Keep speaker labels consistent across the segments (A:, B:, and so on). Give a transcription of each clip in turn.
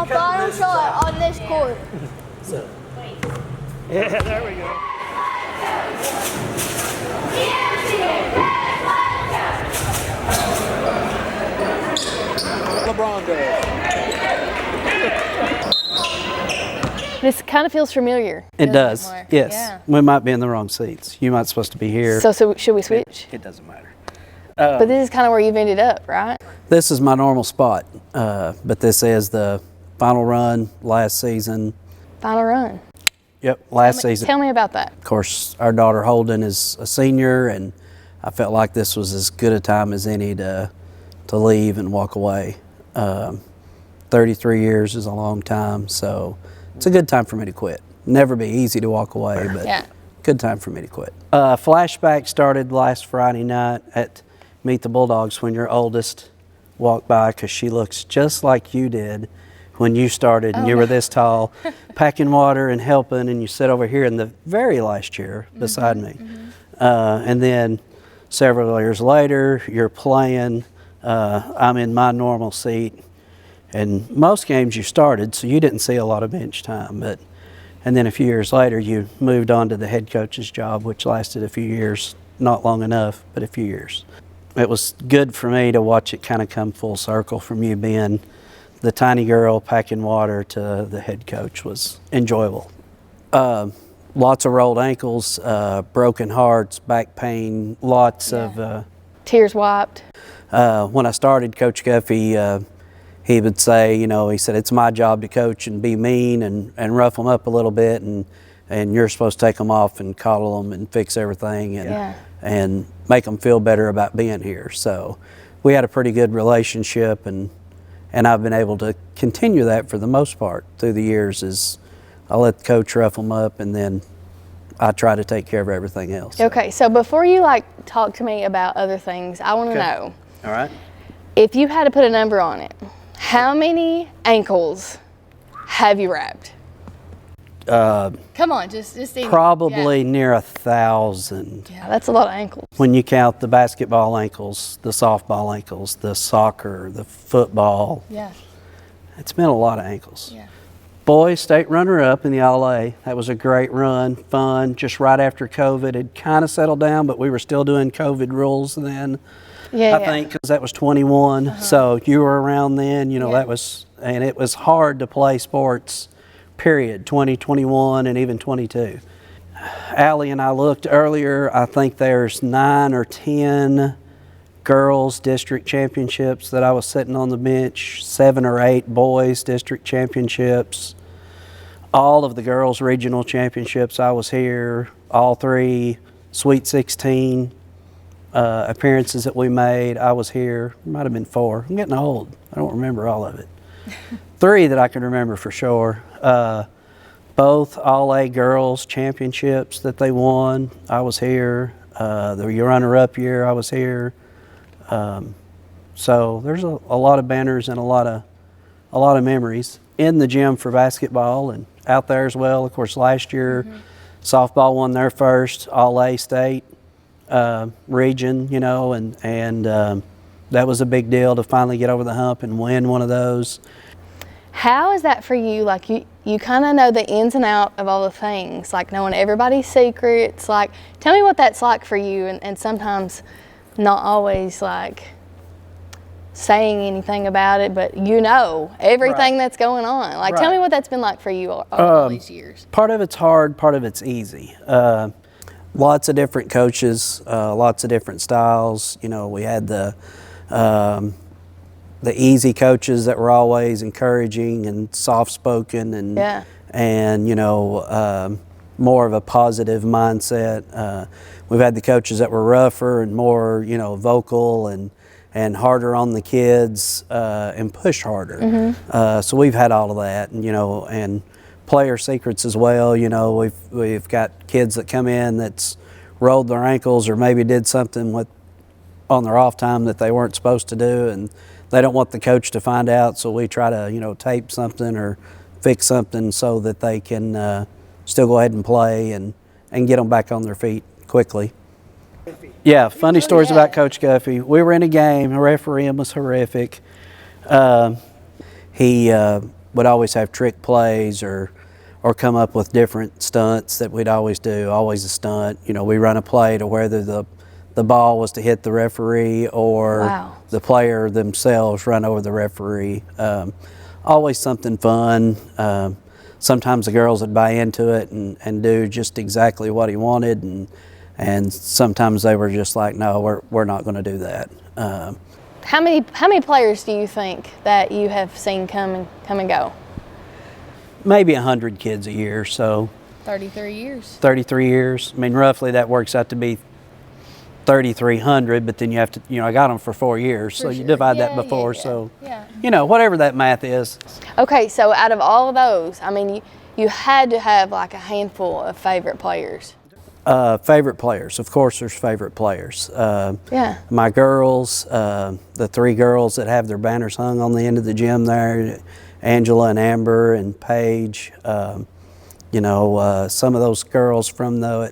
A: my final shot on this court.
B: So, yeah, there we go.
C: LeBron does.
D: This kind of feels familiar.
B: It does,
D: more.
B: yes.
D: Yeah.
B: We might be in the wrong seats. You might supposed to be here.
D: So should we switch?
B: It doesn't matter.
D: But this is kind of where you've ended up, right?
B: This is my normal spot, but this is the final run last season.
D: Final run.
B: Yep, last season.
D: Tell me about that.
B: Of course, our daughter Holden is a senior, and I felt like this was as good a time as any to leave and walk away. 33 years is a long time, so it's a good time for me to quit. Never be easy to walk away, but
D: Yeah.
B: good time for me to quit. Flashback started last Friday night at Meet the Bulldogs when your oldest walked by, because she looks just like you did when you started, and you were this tall, packing water and helping, and you sit over here in the very last chair beside me. And then several years later, you're playing. I'm in my normal seat, and most games you started, so you didn't see a lot of bench time. And then a few years later, you moved on to the head coach's job, which lasted a few years, not long enough, but a few years. It was good for me to watch it kind of come full circle from you being the tiny girl packing water to the head coach. Was enjoyable. Lots of rolled ankles, broken hearts, back pain, lots of...
D: Tears wiped.
B: When I started, Coach Guffey, he would say, he said, it's my job to coach and be mean and rough them up a little bit, and you're supposed to take them off and coddle them and fix everything and make them feel better about being here. So we had a pretty good relationship, and I've been able to continue that for the most part through the years. Is I let the coach rough them up, and then I try to take care of everything else.
D: Okay, so before you talk to me about other things, I want to know.
B: All right.
D: If you had to put a number on it, how many ankles have you wrapped? Come on, just even.
B: Probably near 1,000.
D: Yeah, that's a lot of ankles.
B: When you count the basketball ankles, the softball ankles, the soccer, the football.
D: Yeah.
B: It's been a lot of ankles.
D: Yeah.
B: Boys, state runner-up in the All-A. That was a great run, fun. Just right after COVID, it kind of settled down, but we were still doing COVID rules then.
D: Yeah,
B: I think because that was 21. So you were around then. That was, and it was hard to play sports. Period. 20, 21, and even 22. Allie and I looked earlier. I think there's 9 or 10 girls district championships that I was sitting on the bench, 7 or 8 boys district championships, all of the girls regional championships I was here, all 3 Sweet 16 appearances that we made, I was here. Might have been 4. I'm getting old. I don't remember all of it. 3 that I can remember for sure. Both All-A girls championships that they won, I was here. The runner-up year, I was here. So there's a lot of banners and a lot of memories in the gym for basketball and out there as well. Of course, last year, softball won their first All-A state region, and that was a big deal to finally get over the hump and win one of those.
D: How is that for you? Like you kind of know the ins and out of all the things, like knowing everybody's secrets. Like, tell me what that's like for you, and sometimes not always like saying anything about it, but everything that's going on. Like, tell me what that's been like for you all these years.
B: Part of it's hard, part of it's easy. Lots of different coaches, lots of different styles. We had the easy coaches that were always encouraging and soft-spoken and more of a positive mindset. We've had the coaches that were rougher and more, vocal and harder on the kids and push harder. So we've had all of that, and player secrets as well. We've got kids that come in that's rolled their ankles or maybe did something on their off time that they weren't supposed to do, and they don't want the coach to find out, so we try to, tape something or fix something so that they can still go ahead and play and get them back on their feet quickly. Yeah, funny stories about Coach Guffey. We were in a game, the referee was horrific. He would always have trick plays or come up with different stunts that we'd always do, always a stunt. You know, we run a play to whether the ball was to hit the referee or
D: Wow.
B: the player themselves run over the referee. Always something fun. Sometimes the girls would buy into it and do just exactly what he wanted, and sometimes they were just like, no, we're not going to do that.
D: How many players do you think that you have seen come and go?
B: Maybe 100 kids a year, so
C: 33 years.
B: 33 years. I mean, roughly that works out to be 3,300, but then you have to, you know, I got them for 4 years, so you
C: sure.
B: divide that
C: Yeah,
B: before,
C: yeah.
B: so,
C: Yeah.
B: you know, whatever that math is.
D: Okay, so out of all of those, I mean, you had to have like a handful of favorite players.
B: Favorite players, of course there's favorite players.
D: Yeah.
B: My girls, the 3 girls that have their banners hung on the end of the gym there, Angela and Amber and Paige, you know, some of those girls from the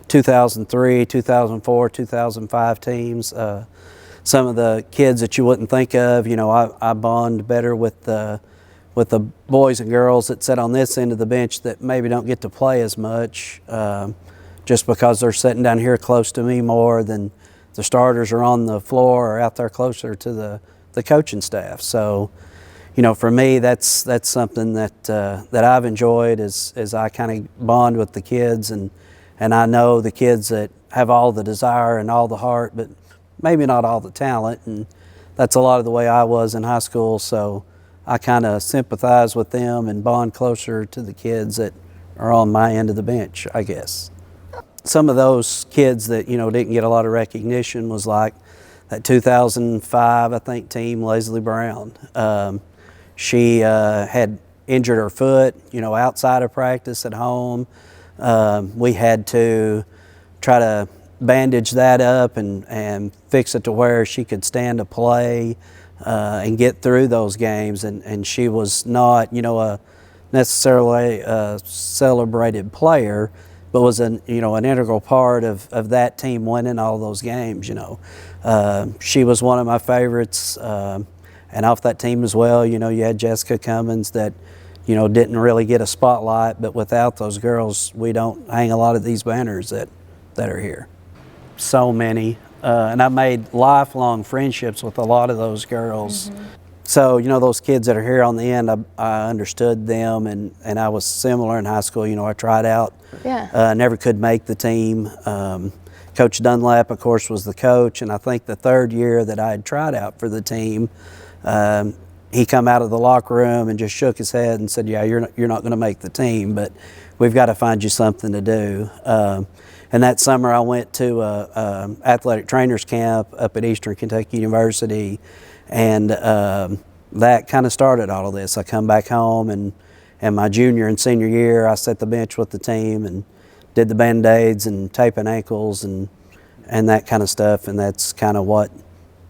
B: 2003, 2004, 2005 teams, some of the kids that you wouldn't think of, you know, I bond better with the boys and girls that sit on this end of the bench that maybe don't get to play as much, just because they're sitting down here close to me more than the starters are on the floor or out there closer to the coaching staff. So, you know, for me, that's something that I've enjoyed as I kind of bond with the kids, and I know the kids that have all the desire and all the heart, but maybe not all the talent, and that's a lot of the way I was in high school. So I kind of sympathize with them and bond closer to the kids that are on my end of the bench, I guess. Some of those kids that, you know, didn't get a lot of recognition was like that 2005, I think, team, Leslie Brown. She had injured her foot, you know, outside of practice at home. We had to try to bandage that up and fix it to where she could stand to play and get through those games. And she was not, you know, necessarily a celebrated player, but was an integral part of that team winning all those games. You know, she was one of my favorites, and off that team as well. You know, you had Jessica Cummins that, you know, didn't really get a spotlight, but without those girls, we don't hang a lot of these banners that are here. So many, and I made lifelong friendships with a lot of those girls. Mm-hmm. So, you know, those kids that are here on the end, I understood them, and I was similar in high school. You know, I tried out, never could make the team. Coach Dunlap, of course, was the coach, and I think the 3rd year that I had tried out for the team, he come out of the locker room and just shook his head and said, yeah, you're not going to make the team, but we've got to find you something to do. And that summer I went to athletic trainers camp up at Eastern Kentucky University, and that kind of started all of this. I come back home, and my junior and senior year, I set the bench with the team and did the Band-Aids and taping ankles and that kind of stuff, and that's kind of what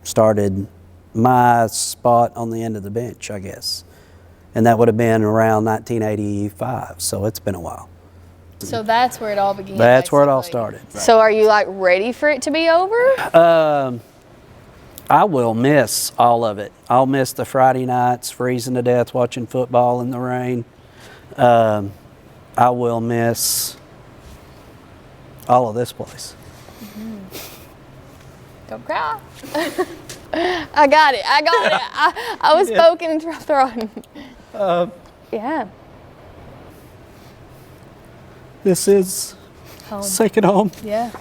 B: started my spot on the end of the bench, I guess. And that would have been around 1985, so it's been a while.
C: So that's where it all began.
B: That's where it all
C: basically.
B: started.
D: So are you like ready for it to be over?
B: I will miss all of it. I'll miss the Friday nights, freezing to death, watching football in the rain. I will miss all of this place.
C: Mm-hmm. Don't cry.
D: I got it. I was spoken and thrown. Yeah.
B: This is
C: Home.
B: second home.
C: Yeah.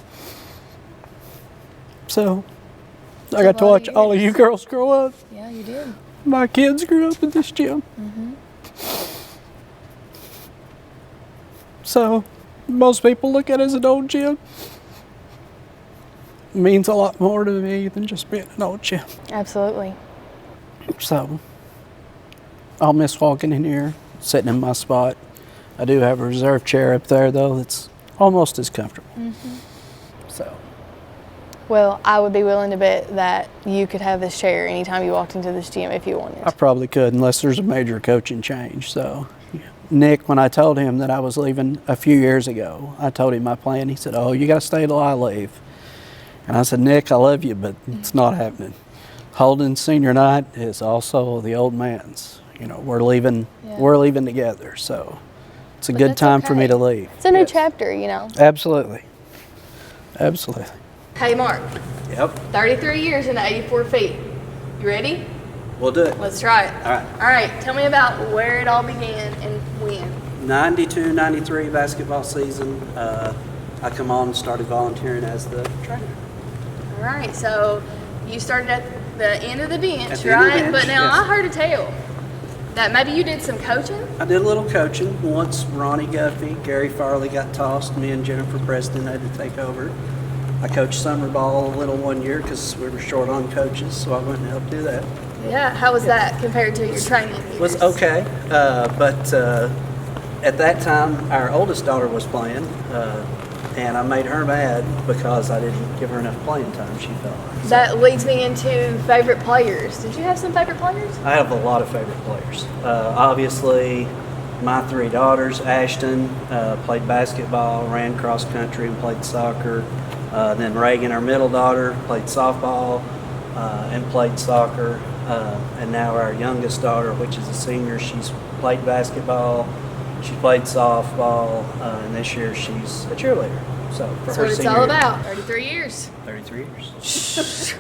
B: So I got to watch all of you girls grow up.
C: Yeah, you did.
B: My kids grew up in this gym.
C: Mm-hmm.
B: So most people look at it as an old gym. It means a lot more to me than just being an old gym.
D: Absolutely.
B: So I'll miss walking in here, sitting in my spot. I do have a reserve chair up there though that's almost as comfortable.
C: Mm-hmm.
B: So.
D: Well, I would be willing to bet that you could have this chair anytime you walked into this gym if you wanted.
B: I probably could, unless there's a major coaching change. So, Nick, when I told him that I was leaving a few years ago, I told him my plan. He said, "Oh, you got to stay till I leave." And I said, "Nick, I love you, but it's not happening." Holden's senior night is also the old man's. You know, we're leaving together, so it's a
C: But
B: good
C: that's
B: time for me
C: okay.
B: to leave.
D: It's a new chapter, you know.
B: Absolutely. Absolutely.
C: Hey, Mark.
B: Yep.
C: 33 years and 84 feet. You ready?
B: We'll do it.
C: Let's try it.
B: All right.
C: All right. Tell me about where it all began and when.
B: 92, 93 basketball season. I come on and started volunteering as the trainer.
C: All right. So you started at the end of the bench,
B: At the end of the
C: right?
B: bench,
C: But now
B: yes.
C: I heard a tale that maybe you did some coaching.
B: I did a little coaching. Once Ronnie Guffey, Gary Farley got tossed, me and Jennifer Preston had to take over. I coached summer ball a little one year because we were short on coaches, so I went and helped do that.
C: Yeah. How was that compared to your training years?
B: It was okay, but at that time, our oldest daughter was playing, and I made her mad because I didn't give her enough playing time, she felt like. So
C: That leads me into favorite players. Did you have some favorite players?
B: I have a lot of favorite players. Obviously, my three daughters, Ashton, played basketball, ran cross country, and played soccer. Then Reagan, our middle daughter, played softball and played soccer. And now our youngest daughter, which is a senior, she's played basketball, she played softball, and this year she's a cheerleader. So for
C: That's
B: her
C: what it's
B: senior
C: all
B: year,
C: about. 33 years.
B: 33 years.